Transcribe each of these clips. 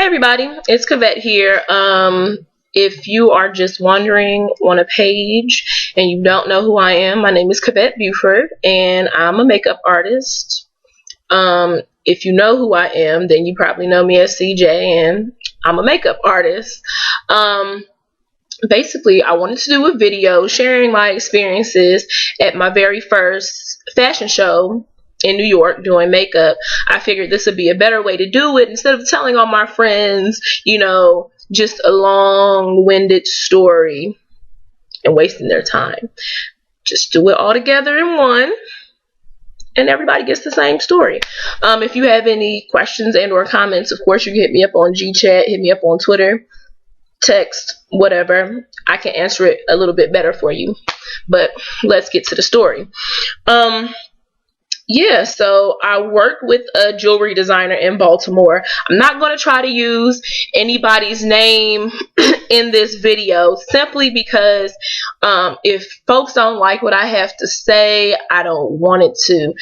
Hey everybody, it's Cavette here. If you are just wandering on a page and you don't know who I am, my name is Cavette Buford and I'm a makeup artist. If you know who I am, then you probably know me as CJ and I'm a makeup artist. Basically, I wanted to do a video sharing my experiences at my very first fashion show in New York doing makeup. I figured this would be a better way to do it instead of telling all my friends, just a long-winded story and wasting their time. Just do it all together in one and everybody gets the same story. If you have any questions and or comments, of course you can hit me up on GChat, hit me up on Twitter, text, whatever. I can answer it a little bit better for you. But let's get to the story. So I work with a jewelry designer in Baltimore. I'm not going to try to use anybody's name in this video simply because if folks don't like what I have to say, I don't want it to,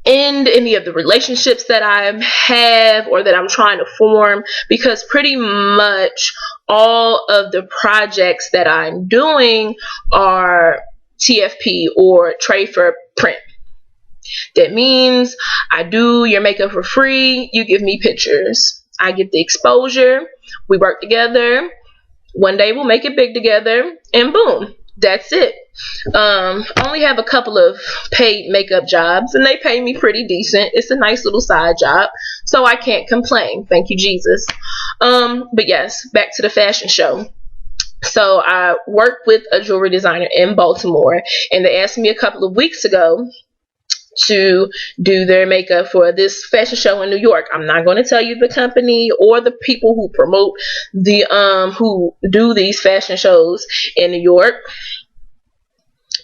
end any of the relationships that I have or that I'm trying to form, because pretty much all of the projects that I'm doing are TFP or trade for print. That means I do your makeup for free, you give me pictures, I get the exposure, we work together, one day we'll make it big together, and boom, that's it. Only have a couple of paid makeup jobs and they pay me pretty decent. It's a nice little side job, so I can't complain, thank you Jesus. But yes, back to the fashion show. So I work with a jewelry designer in Baltimore and they asked me a couple of weeks ago to do their makeup for this fashion show in New York. I'm not going to tell you the company or the people who promote who do these fashion shows in New York.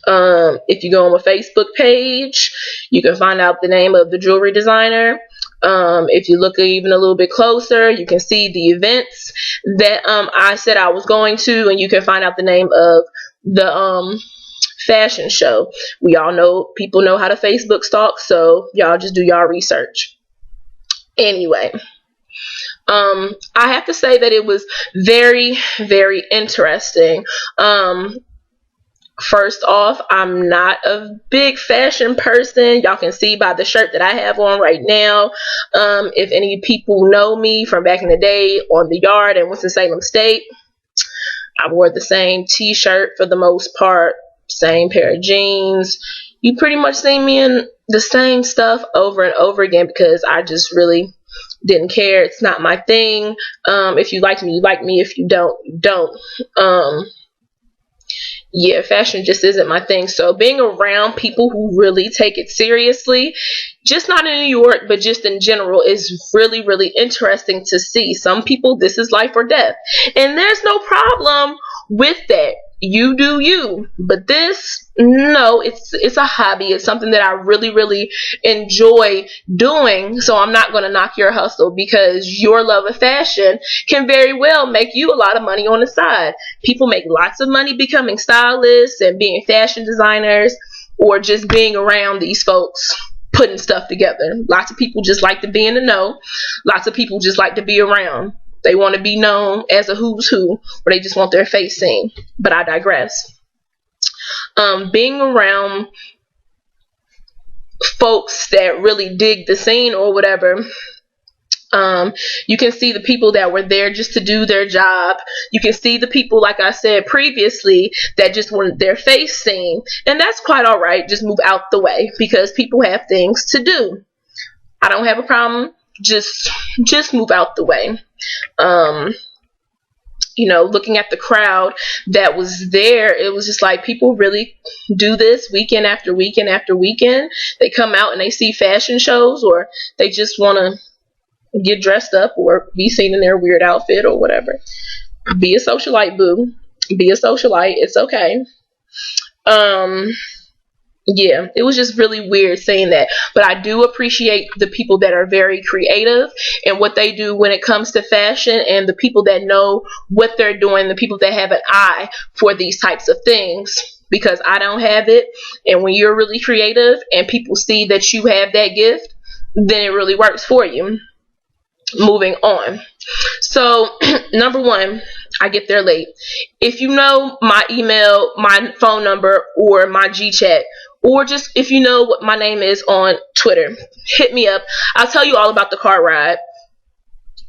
If you go on my Facebook page, you can find out the name of the jewelry designer. If you look even a little bit closer, you can see the events that I said I was going to, and you can find out the name of the fashion show. We all know people know how to Facebook stalk, so y'all just do y'all research. Anyway, I have to say that it was very, very interesting. First off, I'm not a big fashion person. Y'all can see by the shirt that I have on right now. If any people know me from back in the day on the Yard in Winston-Salem State, I wore the same t-shirt for the most part, same pair of jeans. You pretty much see me in the same stuff over and over again because I just really didn't care. It's not my thing. If you like me, you like me. If you don't, you don't. Fashion just isn't my thing. So being around people who really take it seriously, just not in New York, but just in general, is really, really interesting to see. Some people, this is life or death. And there's no problem with that. You do you. But this, no, it's a hobby. It's something that I really, really enjoy doing. So I'm not going to knock your hustle because your love of fashion can very well make you a lot of money on the side. People make lots of money becoming stylists and being fashion designers or just being around these folks putting stuff together. Lots of people just like to be in the know. Lots of people just like to be around. They want to be known as a who's who, or they just want their face seen. But I digress. Being around folks that really dig the scene or whatever, you can see the people that were there just to do their job. You can see the people, like I said previously, that just wanted their face seen. And that's quite all right. Just move out the way because people have things to do. I don't have a problem. Just move out the way. Looking at the crowd that was there, it was just like people really do this weekend after weekend after weekend. They come out and they see fashion shows, or they just want to get dressed up or be seen in their weird outfit or whatever. Be a socialite, boo. Be a socialite. It's okay. It was just really weird saying that, but I do appreciate the people that are very creative and what they do when it comes to fashion, and the people that know what they're doing, the people that have an eye for these types of things, because I don't have it. And when you're really creative and people see that you have that gift, then it really works for you. moving on. So number one, I get there late. If you know my email, my phone number, or my GChat, or just if you know what my name is on Twitter, hit me up. I'll tell you all about the car ride.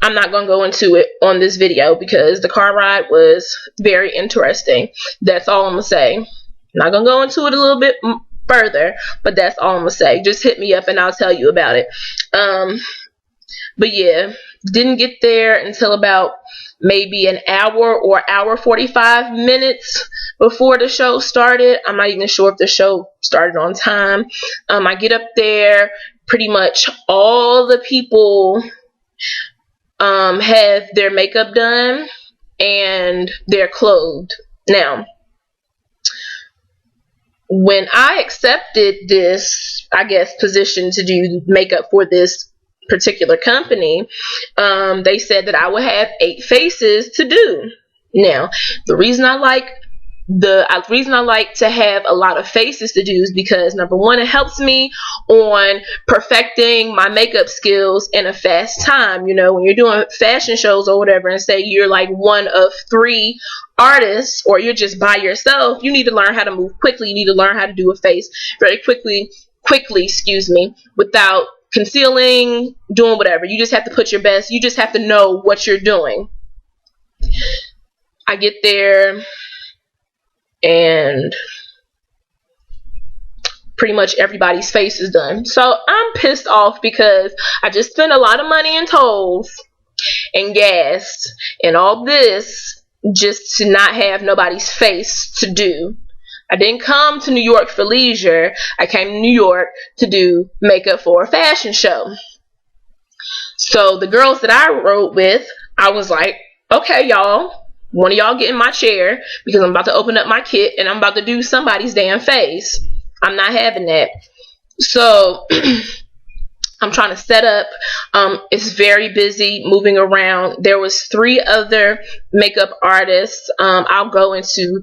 I'm not going to go into it on this video because the car ride was very interesting. That's all I'm going to say. I'm not going to go into it a little bit further, but that's all I'm going to say. Just hit me up and I'll tell you about it. But yeah, didn't get there until about maybe an hour or hour 45 minutes before the show started. I'm not even sure if the show started on time. I get up there, pretty much all the people have their makeup done and they're clothed. Now, when I accepted this, I guess, position to do makeup for this particular company, they said that I would have 8 faces to do. Now, the reason I like to have a lot of faces to do is because, number one, it helps me on perfecting my makeup skills in a fast time. You know, when you're doing fashion shows or whatever, and say you're like one of 3 artists, or you're just by yourself, you need to learn how to move quickly. You need to learn how to do a face very quickly, without concealing, doing whatever. You just have to put your best. You just have to know what you're doing. I get there and pretty much everybody's face is done. So I'm pissed off because I just spent a lot of money in tolls and gas and all this just to not have nobody's face to do. I didn't come to New York for leisure. I came to New York to do makeup for a fashion show. So the girls that I rode with, I was like, okay, y'all, one of y'all get in my chair because I'm about to open up my kit and I'm about to do somebody's damn face. I'm not having that. So I'm trying to set up. It's very busy moving around. There was 3 other makeup artists. I'll go into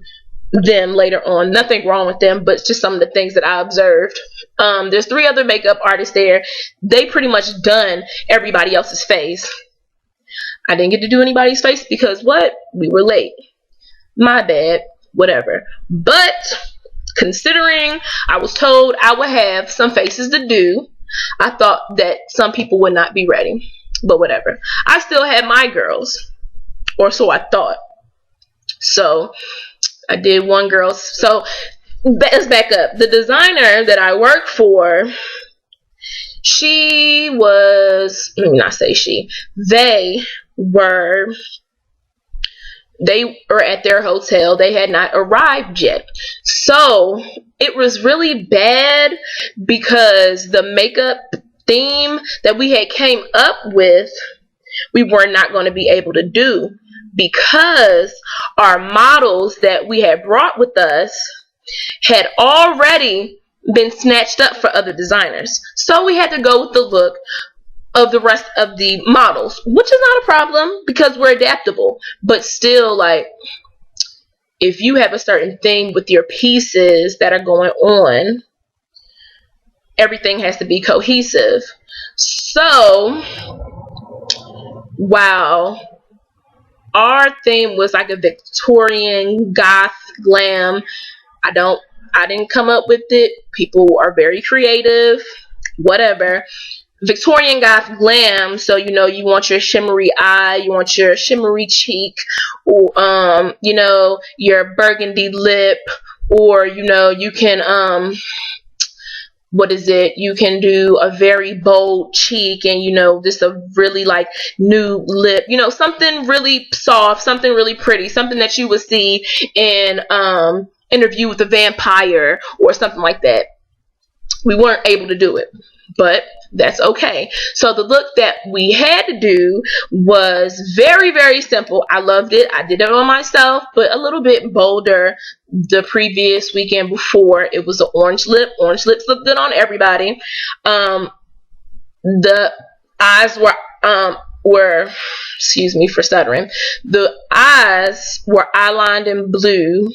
them later on. Nothing wrong with them, but just some of the things that I observed. There's 3 other makeup artists there. They pretty much done everybody else's face. I didn't get to do anybody's face because what? We were late. My bad. Whatever. But considering I was told I would have some faces to do, I thought that some people would not be ready. But whatever. I still had my girls. Or so I thought. So I did one girl. So let's back up. The designer that I work for, she was, let me not say she, they were at their hotel. They had not arrived yet. So it was really bad because the makeup theme that we had came up with, we were not going to be able to do because our models that we had brought with us had already been snatched up for other designers. So we had to go with the look of the rest of the models, which is not a problem because we're adaptable. But still, like, if you have a certain thing with your pieces that are going on, everything has to be cohesive. So while our theme was like a Victorian goth glam, I didn't come up with it. People are very creative, whatever. Victorian goth glam, so you know, you want your shimmery eye, you want your shimmery cheek, or you know, your burgundy lip, or you know, you can you can do a very bold cheek, and you know, just a really like nude lip, you know, something really soft, something really pretty, something that you would see in Interview with a Vampire or something like that. We weren't able to do it, but that's okay. So the look that we had to do was very, very simple. I loved it. I did it on myself, but a little bit bolder. The previous weekend before, it was an orange lip. Orange lips look good on everybody. The eyes were excuse me for stuttering. The eyes were eyelined in blue,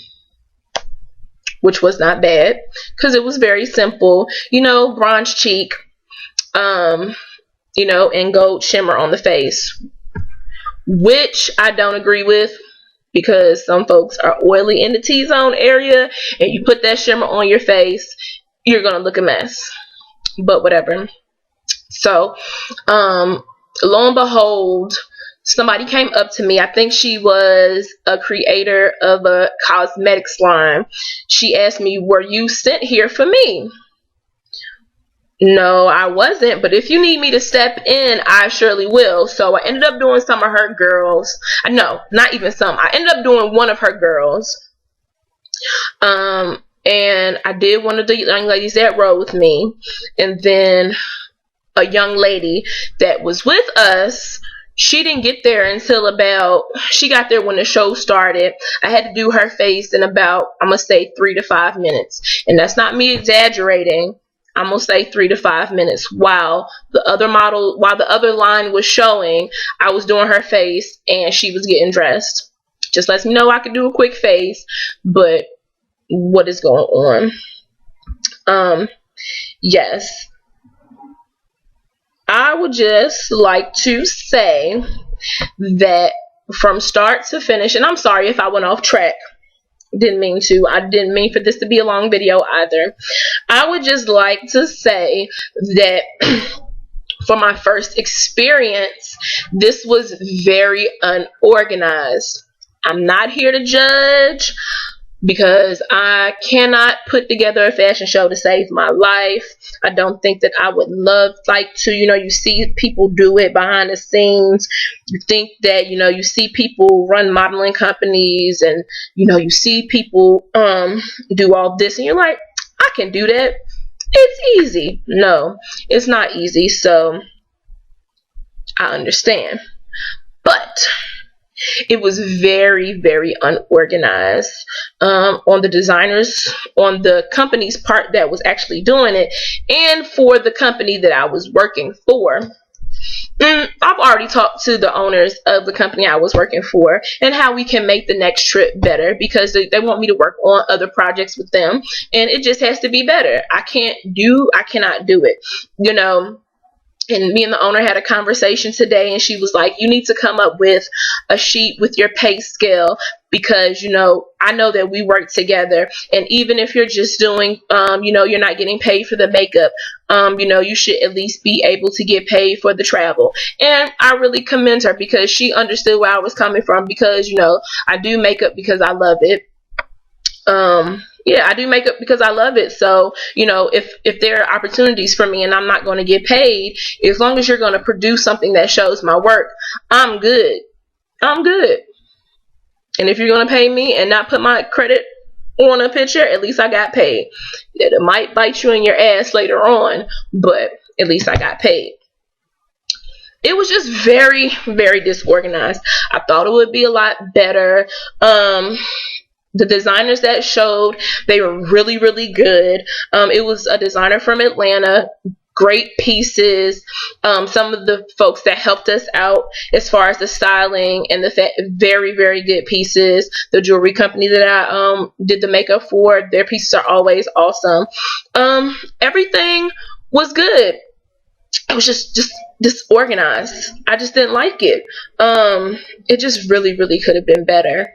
which was not bad because it was very simple. You know, bronze cheek. and gold shimmer on the face, which I don't agree with, because some folks are oily in the T-zone area, and you put that shimmer on your face, you're gonna look a mess. But whatever. So, lo and behold, somebody came up to me. I think she was a creator of a cosmetics line. She asked me, "Were you sent here for me?" No, I wasn't, but if you need me to step in, I surely will. So I ended up doing some of her girls. No, not even some. I ended up doing one of her girls. And I did one of the young ladies that rode with me. And then a young lady that was with us, she didn't get there until she got there when the show started. I had to do her face in about, I'm going to say 3 to 5 minutes. And that's not me exaggerating. I'm going to say 3 to 5 minutes. While the other line was showing, I was doing her face and she was getting dressed. Just lets me know I could do a quick face, but what is going on? Yes. I would just like to say that from start to finish, and I'm sorry if I went off track. Didn't mean to. I didn't mean for this to be a long video either. I would just like to say that for my first experience, this was very unorganized. I'm not here to judge, because I cannot put together a fashion show to save my life. I don't think that I would like to, you see people do it behind the scenes. You think that, you see people run modeling companies, and, you see people do all this, and you're like, I can do that. It's easy. No, it's not easy. So I understand. But it was very, very unorganized on the company's part that was actually doing it, and for the company that I was working for. I've already talked to the owners of the company I was working for and how we can make the next trip better, because they want me to work on other projects with them, and it just has to be better. I cannot do it, And me and the owner had a conversation today, and she was like, you need to come up with a sheet with your pay scale, because, I know that we work together, and even if you're just doing, you're not getting paid for the makeup, you should at least be able to get paid for the travel. And I really commend her, because she understood where I was coming from, because, I do makeup because I love it. Yeah, I do makeup because I love it. So, if there are opportunities for me and I'm not going to get paid, as long as you're going to produce something that shows my work, I'm good. I'm good. And if you're going to pay me and not put my credit on a picture, at least I got paid. It might bite you in your ass later on, but at least I got paid. It was just very, very disorganized. I thought it would be a lot better. The designers that showed, they were really, really good. It was a designer from Atlanta. Great pieces. Some of the folks that helped us out as far as the styling and very, very good pieces. The jewelry company that I did the makeup for, their pieces are always awesome. Everything was good. It was just disorganized. I just didn't like it. It just really, really could have been better.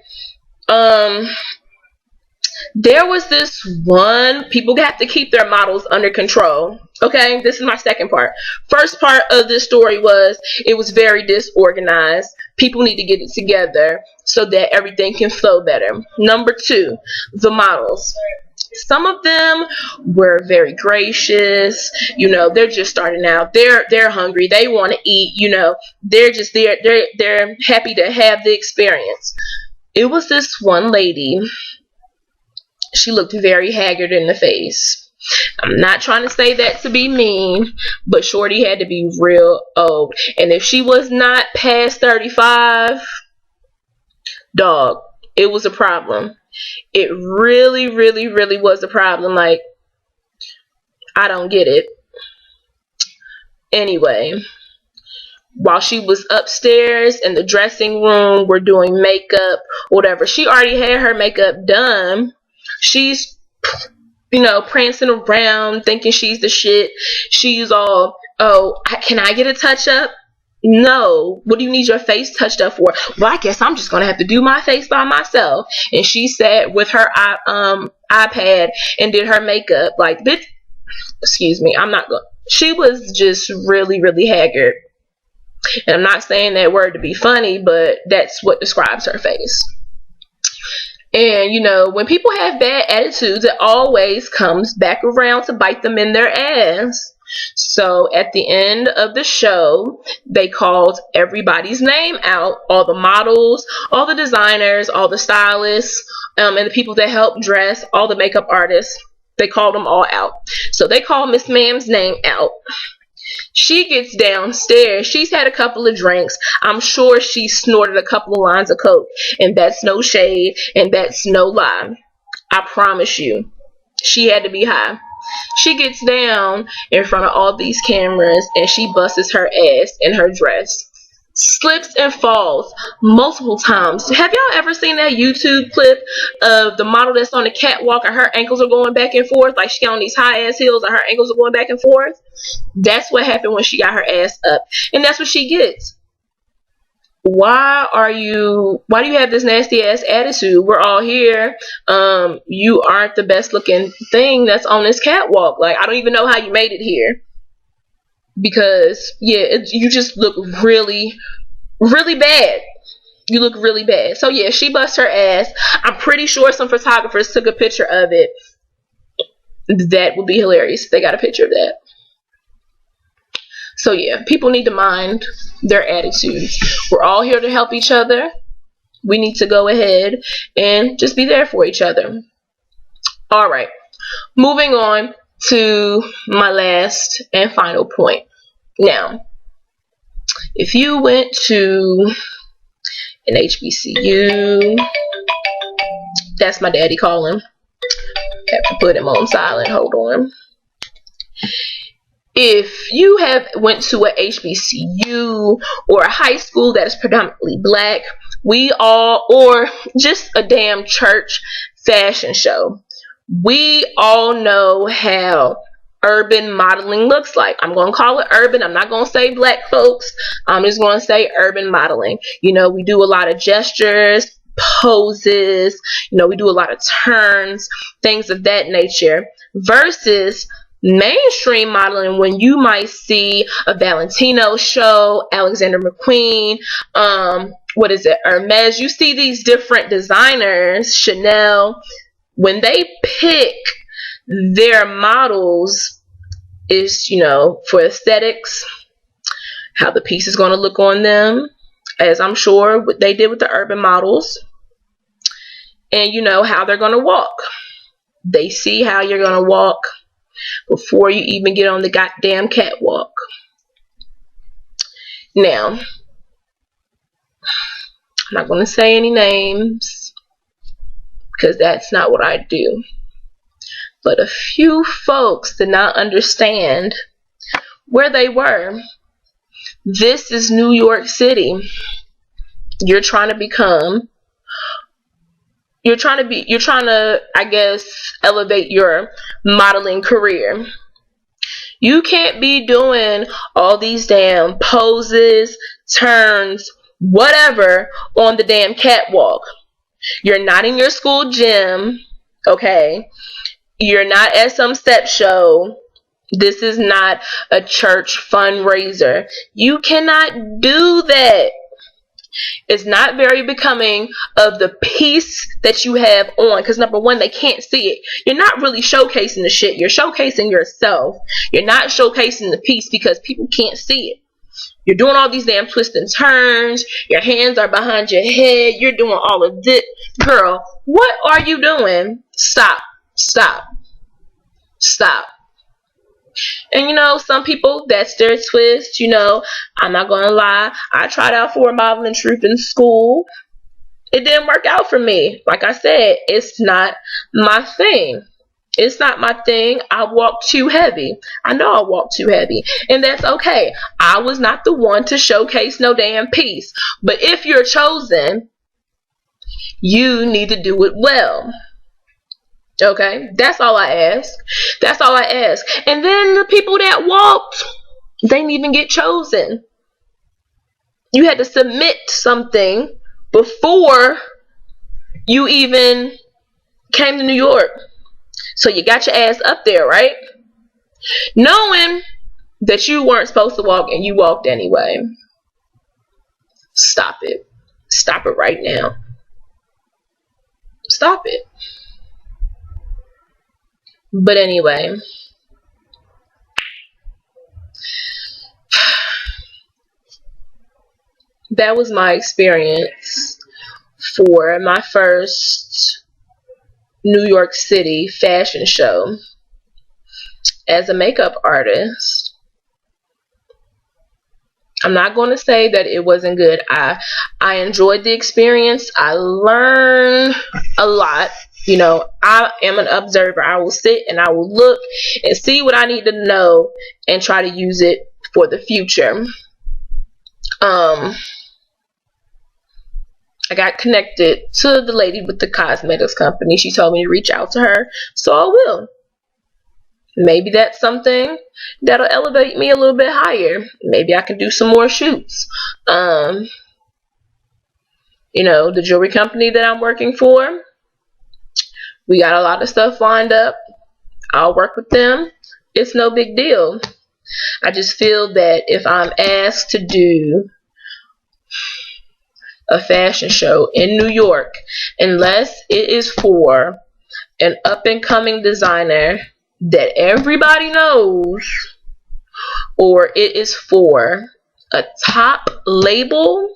There was this one, people have to keep their models under control. Okay, this is my second part. First part of this story was, it was very disorganized. People need to get it together so that everything can flow better. Number 2, the models. Some of them were very gracious. They're just starting out. They're hungry. They want to eat. They're just there. They're happy to have the experience. It was this one lady. She looked very haggard in the face. I'm not trying to say that to be mean, but shorty had to be real old. And if she was not past 35, dog, it was a problem. It really, really, really was a problem. Like, I don't get it. Anyway, while she was upstairs in the dressing room, we're doing makeup, whatever. She already had her makeup done. She's, prancing around thinking she's the shit. She's all oh, can I get a touch up? No. What do you need your face touched up for? Well, I guess I'm just gonna have to do my face by myself. And she sat with her iPad and did her makeup. Like, bitch, excuse me, I'm not going. She was just really, really haggard. And I'm not saying that word to be funny, but that's what describes her face. And, you know, when people have bad attitudes, it always comes back around to bite them in their ass. So at the end of the show, they called everybody's name out, all the models, all the designers, all the stylists, and the people that help dress, all the makeup artists. They called them all out. So they called Miss Ma'am's name out. She gets downstairs. She's had a couple of drinks. I'm sure she snorted a couple of lines of coke. And that's no shade. And that's no lie. I promise you. She had to be high. She gets down in front of all these cameras and she busts her ass in her dress. Slips and falls multiple times. Have y'all ever seen that YouTube clip of the model that's on the catwalk and her ankles are going back and forth? Like, she got on these high ass heels and her ankles are going back and forth. That's what happened when she got her ass up. And that's what she gets. Why do you have this nasty ass attitude? We're all here. You aren't the best looking thing that's on this catwalk. Like, I don't even know how you made it here. Because, yeah, you just look really, really bad. You look really bad. So, yeah, she bust her ass. I'm pretty sure some photographers took a picture of it. That would be hilarious if they got a picture of that. So, yeah, people need to mind their attitudes. We're all here to help each other. We need to go ahead and just be there for each other. All right. Moving on to my last and final point. Now, if you went to an HBCU, that's my daddy calling. Have to put him on silent. Hold on. If you have went to a HBCU or a high school that is predominantly black, or just a damn church fashion show, we all know how urban modeling looks like. I'm going to call it urban. I'm not going to say black folks. I'm just going to say urban modeling. You know, we do a lot of gestures, poses, you know, we do a lot of turns, things of that nature, versus mainstream modeling when you might see a Valentino show, Alexander McQueen, Hermes. You see these different designers, Chanel, when they pick their models, is, you know, for aesthetics, how the piece is going to look on them, as I'm sure what they did with the urban models, and, you know, how they're going to walk. They see how you're going to walk before you even get on the goddamn catwalk. Now, I'm not going to say any names because that's not what I do. But a few folks did not understand where they were. This is New York City. You're trying to, I guess, elevate your modeling career. You can't be doing all these damn poses, turns, whatever on the damn catwalk. You're not in your school gym, okay? You're not at some step show. This is not a church fundraiser. You cannot do that. It's not very becoming of the piece that you have on, because number one, they can't see it. You're not really showcasing the shit. You're showcasing yourself. You're not showcasing the piece because people can't see it. You're doing all these damn twists and turns. Your hands are behind your head. You're doing all of this. Girl, what are you doing? Stop. And, you know, some people, that's their twist. You know, I'm not gonna lie, I tried out for a modeling troupe in school. It didn't work out for me. Like I said, it's not my thing. It's not my thing. I walk too heavy. I know I walk too heavy, and that's okay. I was not the one to showcase no damn piece. But if you're chosen, you need to do it well. Okay, that's all I ask. And then the people that walked, They didn't even get chosen. You had to submit something before you even came to New York. So you got your ass up there, right? Knowing that you weren't supposed to walk and you walked anyway. Stop it. Stop it right now. Stop it. But anyway, that was my experience for my first New York City fashion show as a makeup artist. I'm not going to say that it wasn't good. I enjoyed the experience. I learned a lot. You know, I am an observer. I will sit and I will look and see what I need to know and try to use it for the future. I got connected to the lady with the cosmetics company. She told me to reach out to her, so I will. Maybe that's something that'll elevate me a little bit higher. Maybe I can do some more shoots. You know, the jewelry company that I'm working for, we got a lot of stuff lined up. I'll work with them. It's no big deal. I just feel that if I'm asked to do a fashion show in New York, unless it is for an up-and-coming designer that everybody knows, or it is for a top label,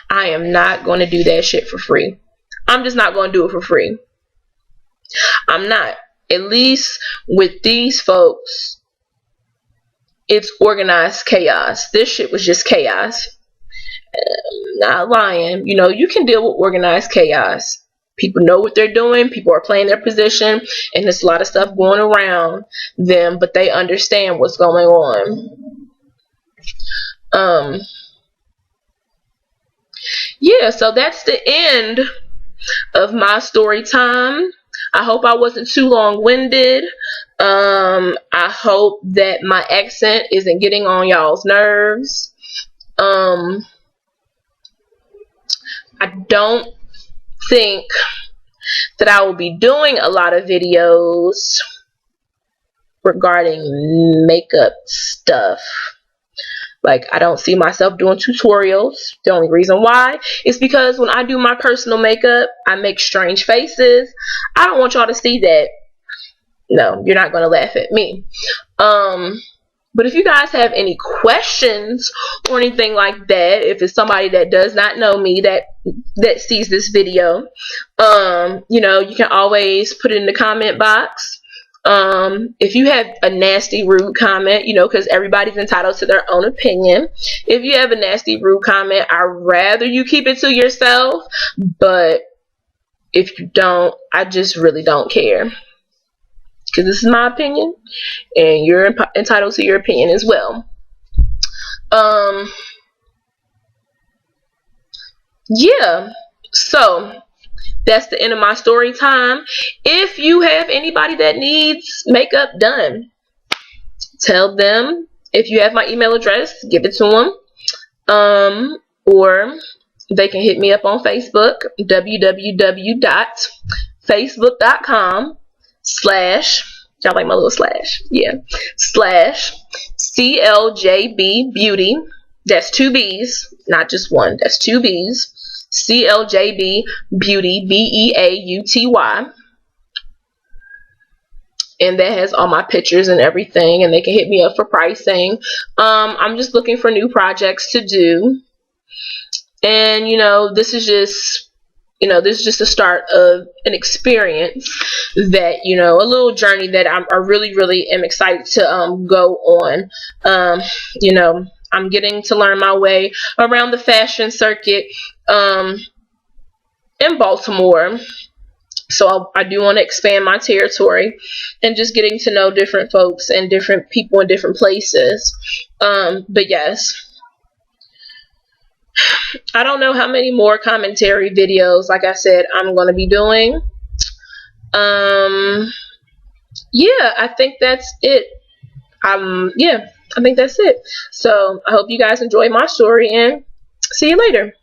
I am not going to do that shit for free. I'm just not going to do it for free. I'm not. At least with these folks, it's organized chaos. This shit was just chaos. Not lying. You know, you can deal with organized chaos. People know what they're doing. People are playing their position, and there's a lot of stuff going around them, but they understand what's going on. Yeah, so that's the end of my story time. I hope I wasn't too long-winded. I hope that my accent isn't getting on y'all's nerves. I don't think that I will be doing a lot of videos regarding makeup stuff. Like, I don't see myself doing tutorials. The only reason why is because when I do my personal makeup, I make strange faces. I don't want y'all to see that. No, you're not going to laugh at me. But if you guys have any questions or anything like that, if it's somebody that does not know me that sees this video, you know, you can always put it in the comment box. If you have a nasty, rude comment, you know, because everybody's entitled to their own opinion. If you have a nasty, rude comment, I'd rather you keep it to yourself. But if you don't, I just really don't care. Because this is my opinion, and you're entitled to your opinion as well. Yeah. So that's the end of my story time. If you have anybody that needs makeup done, tell them. If you have my email address, give it to them. Or they can hit me up on Facebook, www.facebook.com/ y'all like my little slash? Yeah. /CLJB Beauty. That's 2 B's, not just one. That's 2 B's. CLJB Beauty, BEAUTY. And that has all my pictures and everything, and they can hit me up for pricing. I'm just looking for new projects to do. And, you know, this is just the start of an experience that, you know, a little journey that I really, really am excited to go on. You know, I'm getting to learn my way around the fashion circuit in Baltimore. So I do want to expand my territory and just getting to know different folks and different people in different places. But yes, I don't know how many more commentary videos, like I said, I'm going to be doing. Yeah, I think that's it. Yeah, I think that's it. So I hope you guys enjoyed my story, and see you later.